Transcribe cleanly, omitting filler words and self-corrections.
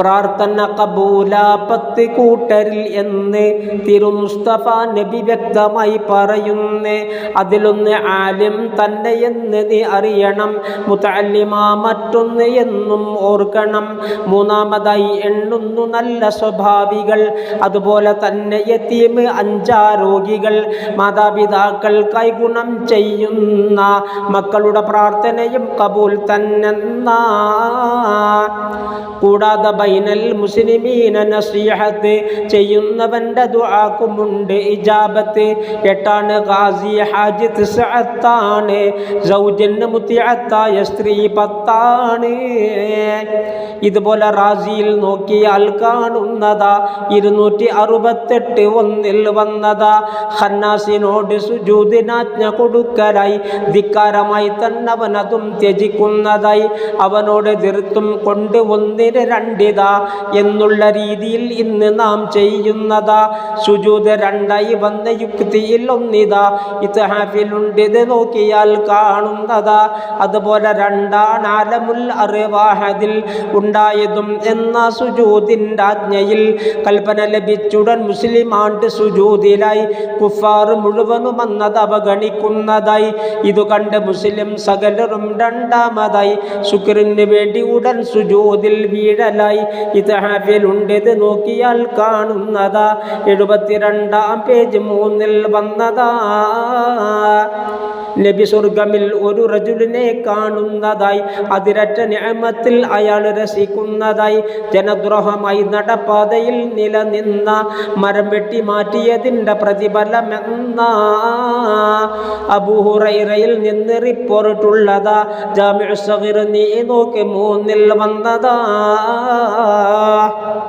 പ്രാർത്ഥന കബൂലാപത്ത് കൂട്ടരിൽ എന്ന് തിരുമുസ്തഫ നബി വ്യക്തമായി പറയുന്നേ. അതിലൊന്ന് ആലിം തന്നെ എന്ന് നീ അറിയണം, മുതഅല്ലിമ മറ്റൊന്ന് എന്നും ഓർക്കണം. മൂന്നാമതായി എണ്ണുന്നു നല്ല സ്വഭാവികൾ, അതുപോലെ തന്നെ യതീം അഞ്ചാരോഗികൾ, മാതാപിതാക്കൾക്കായി ഗുണം ചെയ്യുന്ന മക്കളുടെ പ്രാർത്ഥനയും കബൂൽ തന്നെ. കൂടാതെ ബൈനൽ മുസ്ലിമീന നസീഹത്ത് ചെയ്യുന്നവന്റെ ദുആക്കുമുണ്ട് ഇജാബത്ത്. എട്ടാണ് ഖാസി ഹാജിത്ത് സഅത്താണ്, സൗജന് മുത്തിഅത്തായ സ്ത്രീ പത്താണ്. ഇതുപോലെ റാസിയിൽ നോക്കിയാൽ കാണുന്നതാ 268 ഒന്നിൽ വന്നതാ. ഖന്നാസിനോട് സുജൂദിനാജ്ഞ കൊടുക്കലായി ധിക്കാരമായി തന്നവനതും ത്യജിക്കുന്നതായി, അവനോട് തീർത്തും കൊണ്ട് ഒന്നിന് രണ്ടിതാ എന്നുള്ള രീതിയിൽ ഇന്ന് നാം ചെയ്യുന്നതാ. സുജൂദ് രണ്ടായി വന്ന യുക്തിയിൽ ഒന്നിതാ ഇത്ഹാഫിലുണ്ട്, ഇത് നോക്കിയാൽ കാണുന്നതാ. അതുപോലെ രണ്ടാണ് ആലമുൽ അർവാഹദിൽ ഉണ്ടായതും എന്ന സുജൂദിൻ്റെ ആജ്ഞയിൽ കൽപ്പന ലഭിച്ചുടൻ മുസ്ലിമാണ്ട് സുജൂദിലായി. കുഫാർ മുഴുവനും അന്നത് അവഗണിക്കുന്നതായി. ഇതു കണ്ട് മുസ്ലിം സകലരും രണ്ടാമതായി ശുക്രിന് വേണ്ടി ഉടൻ സുജൂദിൽ വീഴലായി. ഇത്ഹാഫിലുണ്ട്, ഇത് നോക്കിയാൽ കാണുന്നതാ. 72-ാം പേജ് 3-ൽ വന്നതാ. നബി സ്വർഗമിൽ ഒരു റജുലിനെ കാണുന്നതായി, അതിരറ്റ നിഅമത്തിൽ അയാൾ രസിക്കുന്നതായി. ജനദ്രോഹമായി നടപ്പാതയിൽ നിലനിന്ന മരം വെട്ടി മാറ്റിയതിൻ്റെ പ്രതിഫലമെന്ന അബൂ ഹുറൈറയിൽ നിന്ന് റിപ്പോർട്ടുള്ളതാ. ജാമിഉ സഗീർ നീ നോക്കി 3-ൽ വന്നതാ.